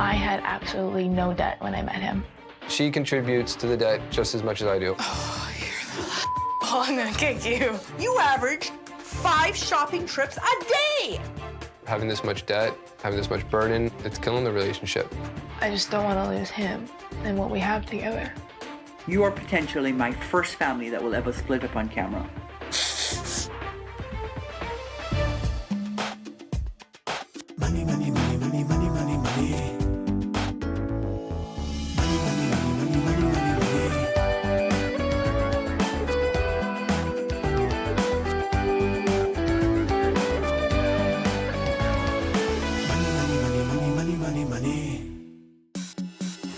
I had absolutely no debt when I met him. She contributes to the debt just as much as I do. Oh, you're the Oh, I'm gonna kick you. You average 5 shopping trips a day. Having this much debt, having this much burden, it's killing the relationship. I just don't want to lose him and what we have together. You are potentially my first family that will ever split up on camera. Money, money, money, money, money, money, money.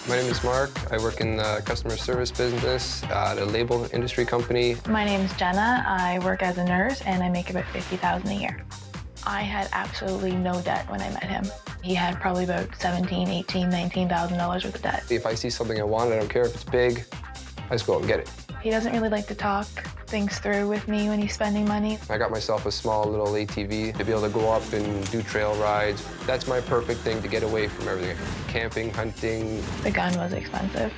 My name is Mark. I work in the customer service business at a label industry company. My name's Jenna. I work as a nurse and I make about $50,000 a year. I had absolutely no debt when I met him. He had probably about $17,000, $18,000, $19,000 worth of debt. If I see something I want, I don't care if it's big, I just go out and get it. He doesn't really like to talk things through with me when he's spending money. I got myself a small little ATV to be able to go up and do trail rides. That's my perfect thing to get away from everything. Camping, hunting. The gun was expensive.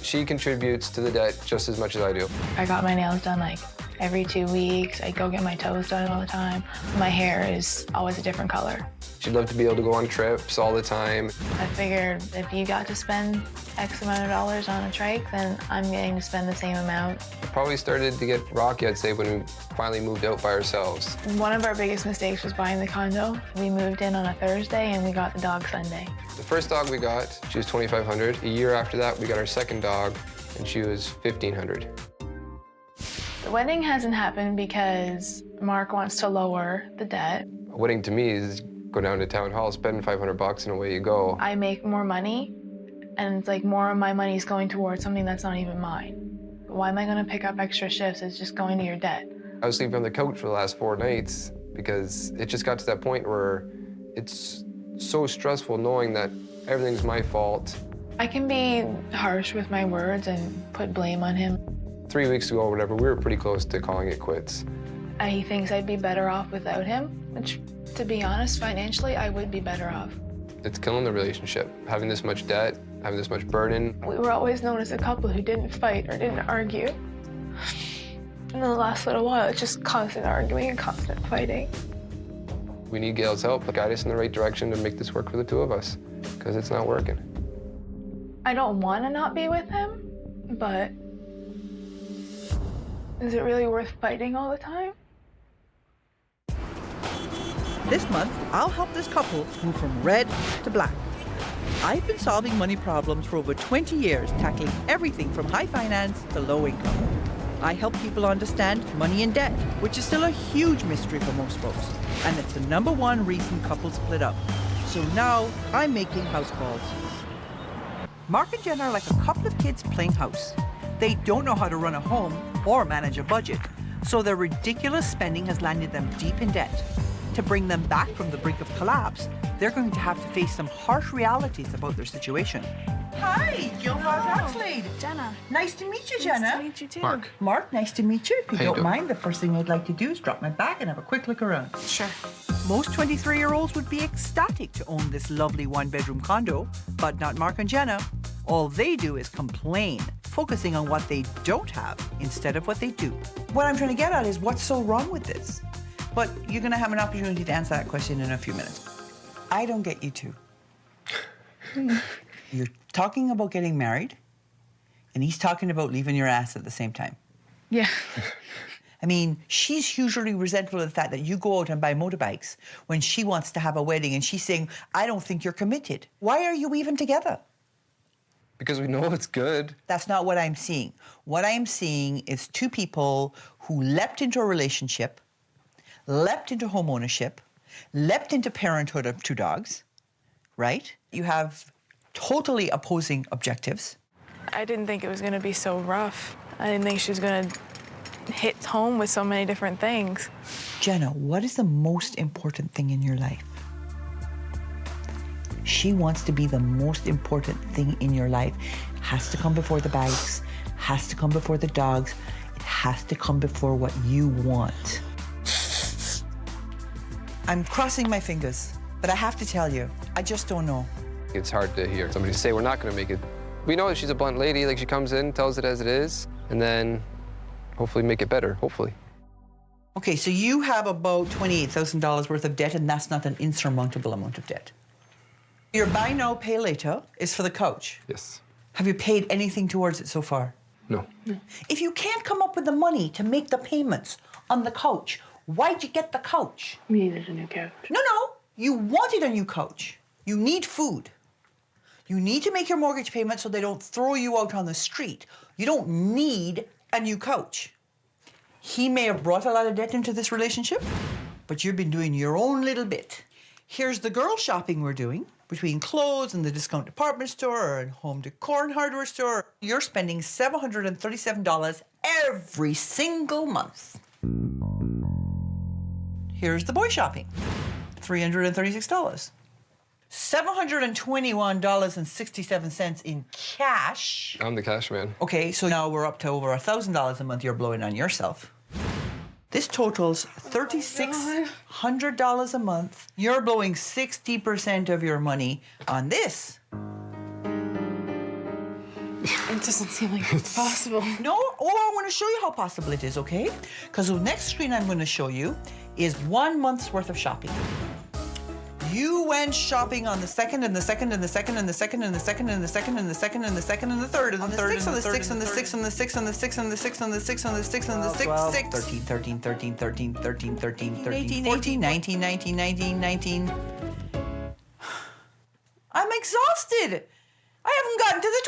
She contributes to the debt just as much as I do. I got my nails done like every 2 weeks. I go get my toes done all the time. My hair is always a different color. She'd love to be able to go on trips all the time. I figured if you got to spend X amount of dollars on a trike, then I'm getting to spend the same amount. It probably started to get rocky, I'd say, when we finally moved out by ourselves. One of our biggest mistakes was buying the condo. We moved in on a Thursday and we got the dog Sunday. The first dog we got, she was $2,500. A year after that, we got our second dog, and she was $1,500. The wedding hasn't happened because Mark wants to lower the debt. A wedding to me is go down to town hall, spend $500, and away you go. I make more money, and it's like more of my money is going towards something that's not even mine. Why am I going to pick up extra shifts? It's just going to your debt. I was sleeping on the couch for the last 4 nights because it just got to that point where it's so stressful knowing that everything's my fault. I can be harsh with my words and put blame on him. 3 weeks ago or whatever, we were pretty close to calling it quits. He thinks I'd be better off without him, which, to be honest, financially, I would be better off. It's killing the relationship. Having this much debt, having this much burden. We were always known as a couple who didn't fight or didn't argue. In the last little while, it's just constant arguing and constant fighting. We need Gail's help to guide us in the right direction to make this work for the two of us, because it's not working. I don't want to not be with him, but is it really worth fighting all the time? This month, I'll help this couple move from red to black. I've been solving money problems for over 20 years, tackling everything from high finance to low income. I help people understand money and debt, which is still a huge mystery for most folks. And it's the #1 reason couples split up. So now I'm making house calls. Mark and Jenna are like a couple of kids playing house. They don't know how to run a home or manage a budget, so their ridiculous spending has landed them deep in debt. To bring them back from the brink of collapse, they're going to have to face some harsh realities about their situation. Hi, Gail Axlade. Jenna. Nice to meet you, Jenna. Nice to meet you too. Mark. Mark, nice to meet you. If you How you don't doing? mind, the first thing I'd like to do is drop my bag and have a quick look around. Sure. Most 23-year-olds would be ecstatic to own this lovely 1-bedroom condo, but not Mark and Jenna. All they do is complain, focusing on what they don't have instead of what they do. What I'm trying to get at is what's so wrong with this? But you're going to have an opportunity to answer that question in a few minutes. I don't get you two. You're talking about getting married, and he's talking about leaving your ass at the same time. Yeah. I mean, she's hugely resentful of the fact that you go out and buy motorbikes when she wants to have a wedding, and she's saying, I don't think you're committed. Why are you even together? Because we know it's good. That's not what I'm seeing. What I'm seeing is two people who leapt into a relationship, leapt into home ownership, leapt into parenthood of 2 dogs, right? You have totally opposing objectives. I didn't think it was going to be so rough. I didn't think she was going to hit home with so many different things. Jenna, what is the most important thing in your life? She wants to be the most important thing in your life. Has to come before the bikes, has to come before the dogs, it has to come before what you want. I'm crossing my fingers, but I have to tell you, I just don't know. It's hard to hear somebody say we're not going to make it. We know that she's a blunt lady. Like, she comes in, tells it as it is, and then hopefully make it better, hopefully. Okay, so you have about $28,000 worth of debt, and that's not an insurmountable amount of debt. Your buy now, pay later is for the couch. Yes. Have you paid anything towards it so far? No. If you can't come up with the money to make the payments on the couch, why'd you get the couch? We needed a new couch. No, you wanted a new couch. You need food. You need to make your mortgage payment so they don't throw you out on the street. You don't need a new couch. He may have brought a lot of debt into this relationship, but you've been doing your own little bit. Here's the girl shopping we're doing. Between clothes and the discount department store and home decor and hardware store, you're spending $737 every single month. Here's the boy shopping, $336. $721.67 in cash. I'm the cash man. Okay, so now we're up to over $1,000 a month you're blowing on yourself. This totals $3,600 a month. You're blowing 60% of your money on this. It doesn't seem like it's possible. No, I want to show you how possible it is, okay? Because the next screen I'm going to show you is 1 month's worth of shopping. You went shopping on the second and the second and the second and the second and the second and the second and the second and the second and the third and the third and the sixth and the sixth and the sixth and the sixth and the sixth and the sixth and the sixth and the sixth, 13, 13, 13, 13, 13, 13, 13, 14, 19, 19, 19, 19. I'm exhausted. I haven't gotten to the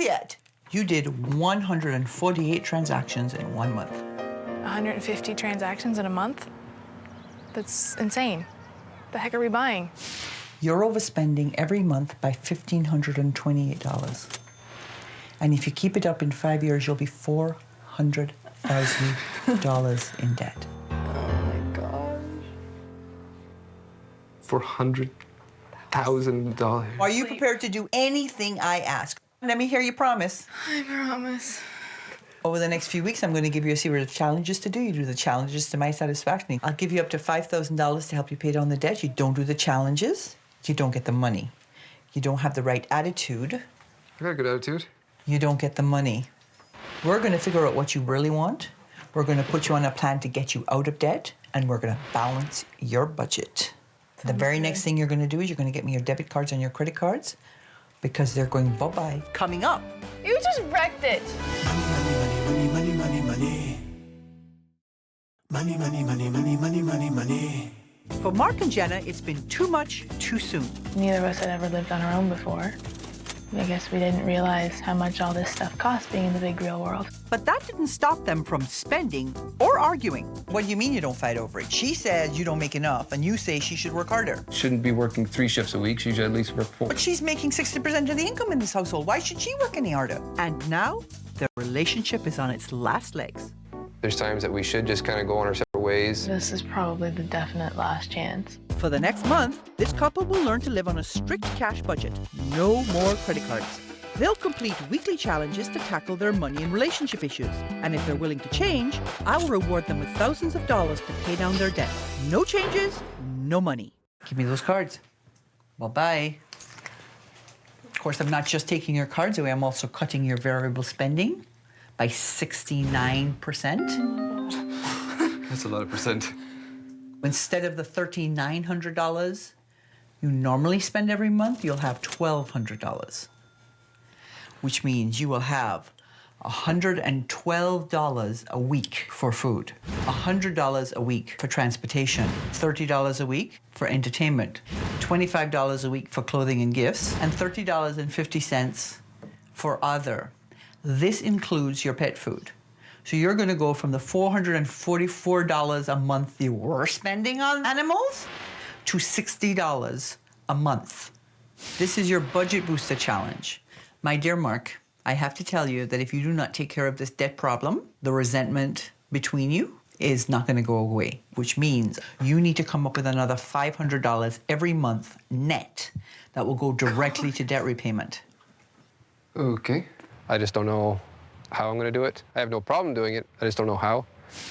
20th yet. You did 148 transactions in 1 month. 150 transactions in a month? That's insane. The heck are we buying? You're overspending every month by $1,528. And if you keep it up in 5 years, you'll be $400,000 in debt. Oh my gosh. $400,000. Are you prepared to do anything I ask? Let me hear you promise. I promise. Over the next few weeks, I'm going to give you a series of challenges to do. You do the challenges to my satisfaction. I'll give you up to $5,000 to help you pay down the debt. You don't do the challenges, you don't get the money. You don't have the right attitude, I got a good attitude. you don't get the money. We're going to figure out what you really want. We're going to put you on a plan to get you out of debt, and we're going to balance your budget. The very next thing you're going to do is you're going to get me your debit cards and your credit cards because they're going bye-bye. Coming up. You just wrecked it. Money, money, money, money. Money, money, money, money, money, money, money. For Mark and Jenna, it's been too much, too soon. Neither of us had ever lived on our own before. I guess we didn't realize how much all this stuff costs being in the big real world. But that didn't stop them from spending or arguing. What do you mean you don't fight over it? She says you don't make enough, and you say she should work harder. Shouldn't be working 3 shifts a week. She should at least work 4. But she's making 60% of the income in this household. Why should she work any harder? And now, the relationship is on its last legs. There's times that we should just kind of go on our separate ways. This is probably the definite last chance. For the next month, this couple will learn to live on a strict cash budget. No more credit cards. They'll complete weekly challenges to tackle their money and relationship issues. And if they're willing to change, I will reward them with thousands of dollars to pay down their debt. No changes, no money. Give me those cards. Bye-bye. Of course, I'm not just taking your cards away, I'm also cutting your variable spending by 69%. That's a lot of percent. Instead of the $1,300 you normally spend every month, you'll have $1,200, which means you will have $112 a week for food, $100 a week for transportation, $30 a week for entertainment, $25 a week for clothing and gifts, and $30.50 for other. This includes your pet food. So you're going to go from the $444 a month you were spending on animals to $60 a month. This is your budget booster challenge. My dear Mark, I have to tell you that if you do not take care of this debt problem, the resentment between you is not going to go away, which means you need to come up with another $500 every month net that will go directly to debt repayment. Okay. I just don't know how I'm going to do it. I have no problem doing it. I just don't know how.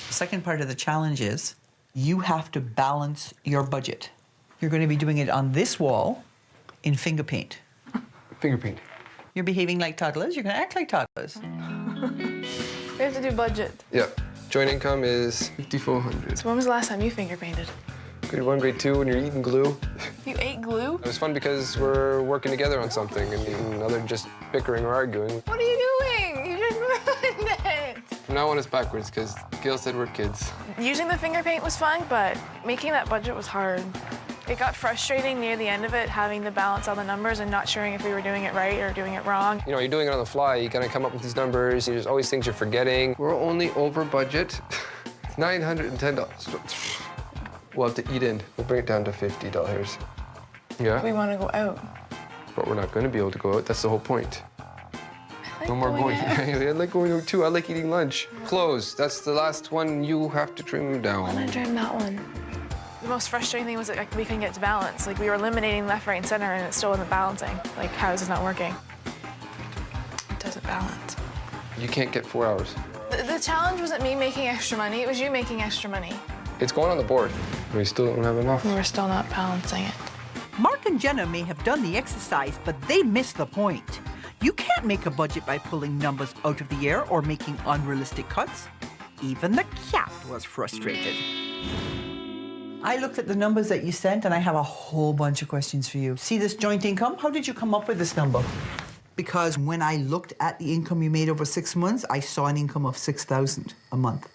The second part of the challenge is you have to balance your budget. You're going to be doing it on this wall in finger paint. Finger paint. You're behaving like toddlers. You're going to act like toddlers. We have to do budget. Yeah. Joint income is $5,400. So when was the last time you finger painted? Grade 1, grade 2, when you're eating glue. You ate glue? It was fun because we're working together on something and other than just bickering or arguing. What are you doing? You just ruined it. From now on, it's backwards because Gail said we're kids. Using the finger paint was fun, but making that budget was hard. It got frustrating near the end of it, having to balance all the numbers and not sure if we were doing it right or doing it wrong. You know, you're doing it on the fly. You kind of come up with these numbers. There's always things you're forgetting. We're only over budget. $910. We'll have to eat in. We'll bring it down to $50. Yeah? We want to go out. But we're not going to be able to go out. That's the whole point. Like No more going. out. I like going out too. I like eating lunch. Clothes. That's the last one you have to trim I down. want to trim that one. The most frustrating thing was that we couldn't get to balance. Like we were eliminating left, right, and center, and it still wasn't balancing. Like how is this not working? It doesn't balance. You can't get 4 hours. The challenge wasn't me making extra money, it was you making extra money. It's going on the board. We still don't have enough. We're still not balancing it. Mark and Jenna may have done the exercise, but they missed the point. You can't make a budget by pulling numbers out of the air or making unrealistic cuts. Even the cat was frustrated. I looked at the numbers that you sent, and I have a whole bunch of questions for you. See this joint income? How did you come up with this number? Because when I looked at the income you made over 6 months, I saw an income of $6,000 a month.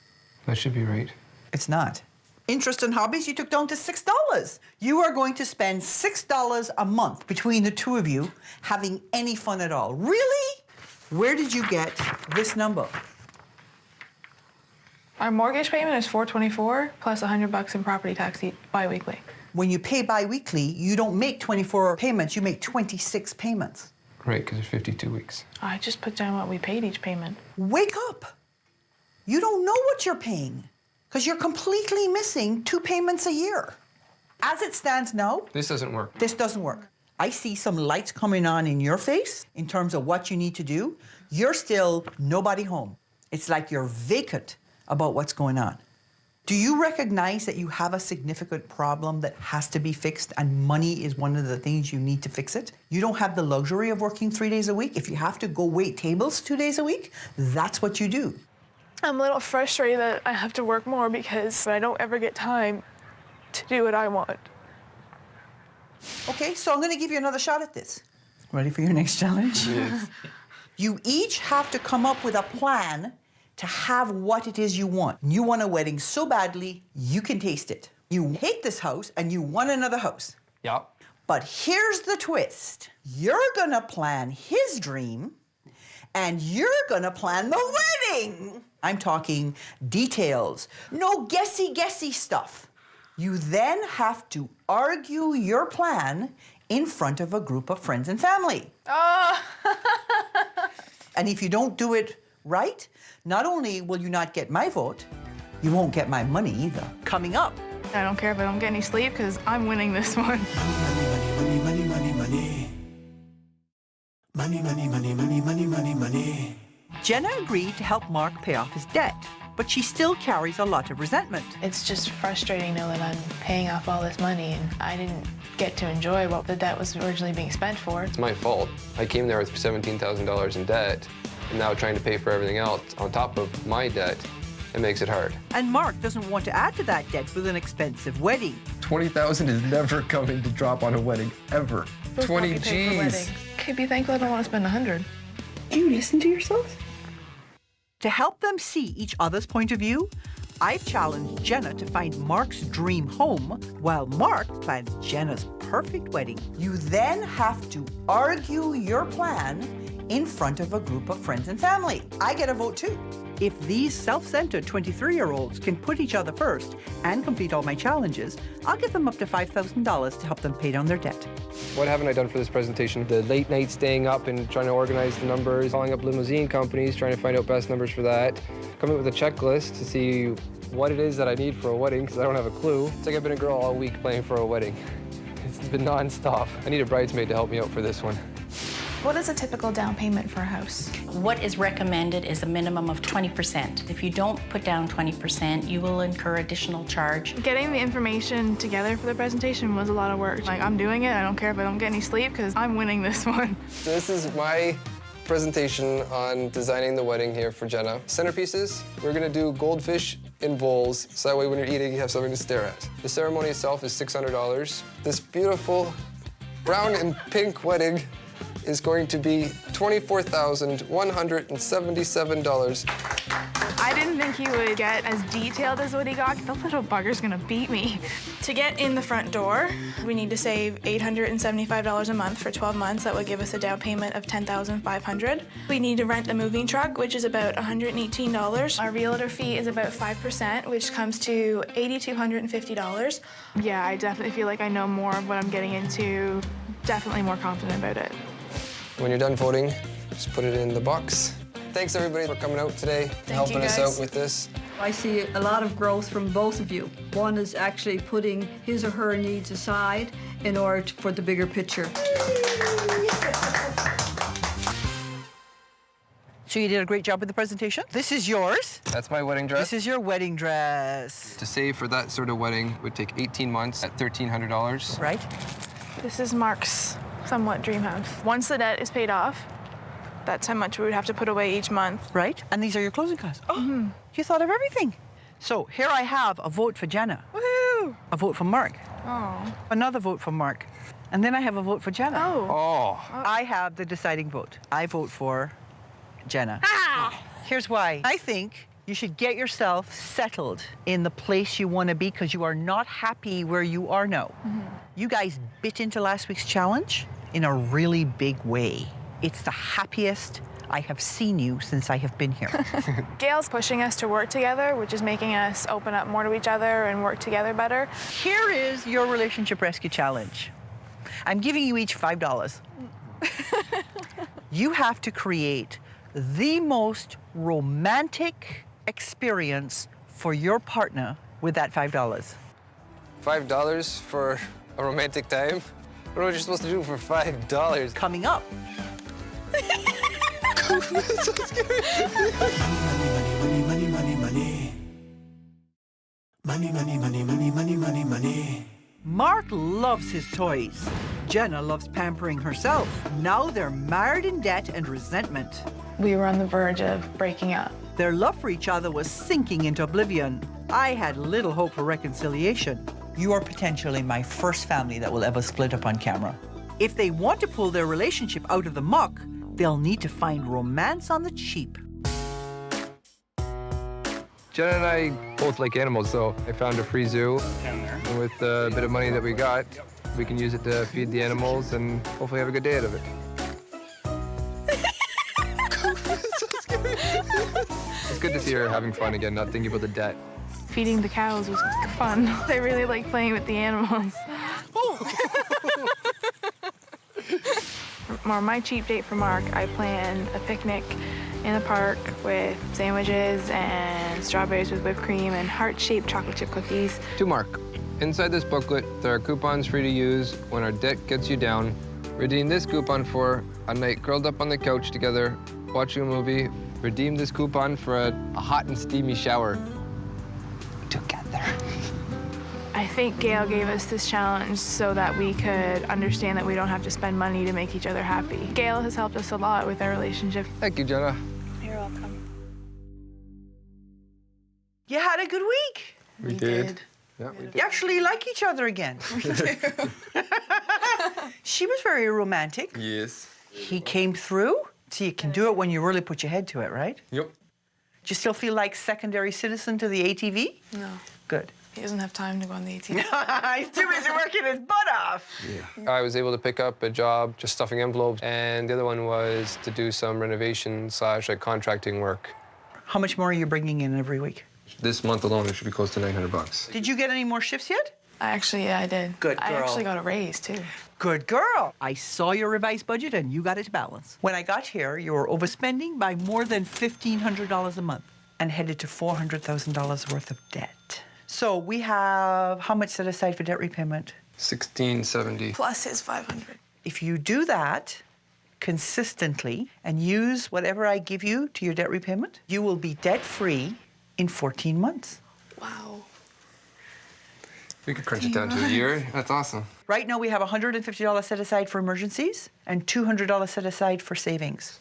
That should be right. It's not. Interest and hobbies you took down to $6. You are going to spend $6 a month between the two of you having any fun at all. Really? Where did you get this number? Our mortgage payment is $424 plus $100 in property tax bi-weekly. When you pay bi-weekly, you don't make 24 payments, you make 26 payments. Right, because there's 52 weeks. I just put down what we paid each payment. Wake up. You don't know what you're paying because you're completely missing 2 payments a year. As it stands now, This doesn't work. this doesn't work. I see some lights coming on in your face in terms of what you need to do. You're still nobody home. It's like you're vacant about what's going on. Do you recognize that you have a significant problem that has to be fixed and money is one of the things you need to fix it? You don't have the luxury of working 3 days a week. If you have to go wait tables 2 days a week, that's what you do. I'm a little frustrated that I have to work more because I don't ever get time to do what I want. Okay, so I'm going to give you another shot at this. Ready for your next challenge? Yes. You each have to come up with a plan to have what it is you want. You want a wedding so badly, you can taste it. You hate this house and you want another house. Yeah. But here's the twist. You're gonna plan his dream and you're gonna plan the wedding. I'm talking details, no guessy stuff. You then have to argue your plan in front of a group of friends and family. Oh. And if you don't do it right, not only will you not get my vote, you won't get my money either. Coming up. I don't care if I don't get any sleep because I'm winning this one. Money, money, money, money, money. Money, money, money, money, money, money, money. Jenna agreed to help Mark pay off his debt, but she still carries a lot of resentment. It's just frustrating to know that I'm paying off all this money and I didn't get to enjoy what the debt was originally being spent for. It's my fault. I came there with $17,000 in debt, and now trying to pay for everything else on top of my debt, it makes it hard. And Mark doesn't want to add to that debt with an expensive wedding. $20,000 is never coming to drop on a wedding, ever. 20 G's. Okay, be thankful I don't want to spend 100. Do you listen to yourself? To help them see each other's point of view, I've challenged Jenna to find Mark's dream home while Mark plans Jenna's perfect wedding. You then have to argue your plan in front of a group of friends and family. I get a vote too. If these self-centered 23-year-olds can put each other first and complete all my challenges, I'll give them up to $5,000 to help them pay down their debt. What haven't I done for this presentation? The late night staying up and trying to organize the numbers, calling up limousine companies, trying to find out best numbers for that, coming up with a checklist to see what it is that I need for a wedding, because I don't have a clue. It's like I've been a girl all week planning for a wedding. It's been non-stop. I need a bridesmaid to help me out for this one. What is a typical down payment for a house? What is recommended is a minimum of 20%. If you don't put down 20%, you will incur additional charge. Getting the information together for the presentation was a lot of work. Like, I'm doing it. I don't care if I don't get any sleep because I'm winning this one. This is my presentation on designing the wedding here for Jenna. Centerpieces, we're gonna do goldfish in bowls, so that way when you're eating, you have something to stare at. The ceremony itself is $600. This beautiful brown and pink wedding is going to be $24,177. I didn't think he would get as detailed as what he got. The little bugger's gonna beat me. To get in the front door, we need to save $875 a month for 12 months. That would give us a down payment of $10,500. We need to rent a moving truck, which is about $118. Our realtor fee is about 5%, which comes to $8,250. Yeah, I definitely feel like I know more of what I'm getting into. Definitely more confident about it. When you're done voting, just put it in the box. Thanks everybody for coming out today and helping us out with this. I see a lot of growth from both of you. One is actually putting his or her needs aside in order for the bigger picture. So you did a great job with the presentation. This is yours. That's my wedding dress. This is your wedding dress. To save for that sort of wedding would take 18 months at $1,300. Right? This is Mark's somewhat dream house. Once the debt is paid off, that's how much we would have to put away each month. Right? And these are your closing costs. Oh, you thought of everything. So here I have a vote for Jenna. Woohoo! A vote for Mark. Oh. Another vote for Mark. And then I have a vote for Jenna. Oh. I have the deciding vote. I vote for Jenna. Ah! Here's why. I think you should get yourself settled in the place you want to be because you are not happy where you are now. You guys bit into last week's challenge in a really big way. It's the happiest I have seen you since I have been here. Gail's pushing us to work together, which is making us open up more to each other and work together better. Here is your relationship rescue challenge. I'm giving you each $5. You have to create the most romantic experience for your partner with that $5. $5 for a romantic time? I don't know what you're supposed to do for $5. Coming up. Money, money, money, money. Money, money, money, money, money, money, money. Mark loves his toys. Jenna loves pampering herself. Now they're mired in debt and resentment. We were on the verge of breaking up. Their love for each other was sinking into oblivion. I had little hope for reconciliation. You are potentially my first family that will ever split up on camera. If they want to pull their relationship out of the muck, they'll need to find romance on the cheap. Jenna and I both like animals, so I found a free zoo. And with a bit of money that we got, we can use it to feed the animals and hopefully have a good day out of it. It's good to see her having fun again, not thinking about the debt. Feeding the cows was fun. I really like playing with the animals. For my cheap date for Mark, I planned a picnic in the park with sandwiches and strawberries with whipped cream and heart-shaped chocolate chip cookies. To Mark, inside this booklet, there are coupons for you to use when our debt gets you down. Redeem this coupon for a night curled up on the couch together, watching a movie. Redeem this coupon for a hot and steamy shower together. I think Gail gave us this challenge so that we could understand that we don't have to spend money to make each other happy. Gail has helped us a lot with our relationship. Thank you, Jenna. You're welcome. You had a good week. We did. Yeah, we did. You actually like each other again. She was very romantic. Yes. He came through. So you can do it when you really put your head to it, right? Yep. Do you still feel like secondary citizen to the ATV? No, Good. he doesn't have time to go on the ATV. He's too busy working his butt off. Yeah. I was able to pick up a job just stuffing envelopes, and the other one was to do some renovation / like contracting work. How much more are you bringing in every week? This month alone, it should be close to $900. Did you get any more shifts yet? Yeah, I did. Good I girl. actually got a raise, too. Good girl. I saw your revised budget and you got it to balance. When I got here, you were overspending by more than $1,500 a month and headed to $400,000 worth of debt. So we have how much set aside for debt repayment? $1,670. Plus his 500. If you do that, consistently and use whatever I give you to your debt repayment, you will be debt-free in 14 months. Wow. We could crunch it down to a year. That's awesome. Right now, we have $150 set aside for emergencies and $200 set aside for savings.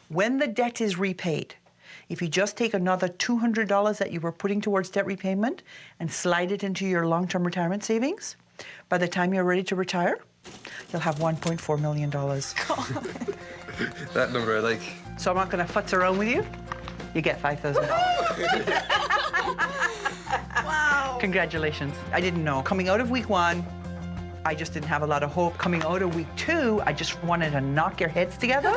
When the debt is repaid, if you just take another $200 that you were putting towards debt repayment and slide it into your long-term retirement savings, by the time you're ready to retire, you'll have $1.4 million. That number I like. So I'm not going to futz around with you. You get $5,000. Wow. Congratulations. I didn't know. Coming out of week 1, I just didn't have a lot of hope. Coming out of week 2, I just wanted to knock your heads together.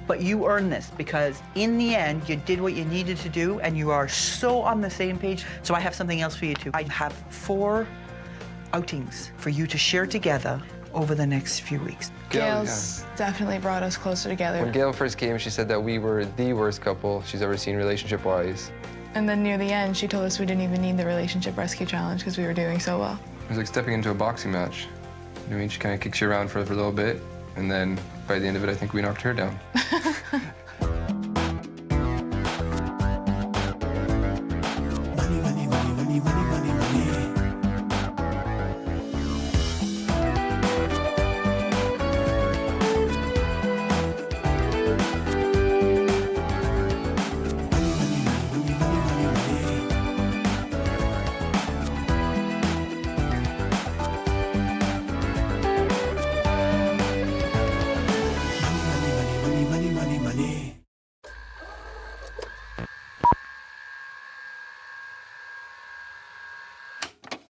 But you earned this because in the end, you did what you needed to do and you are so on the same page. So I have something else for you too. I have 4 outings for you to share together over the next few weeks. Gail's definitely brought us closer together. When Gail first came, she said that we were the worst couple she's ever seen relationship-wise. And then near the end, she told us we didn't even need the relationship rescue challenge because we were doing so well. It was like stepping into a boxing match. You know what I mean? She kind of kicks you around for a little bit, and then by the end of it, I think we knocked her down.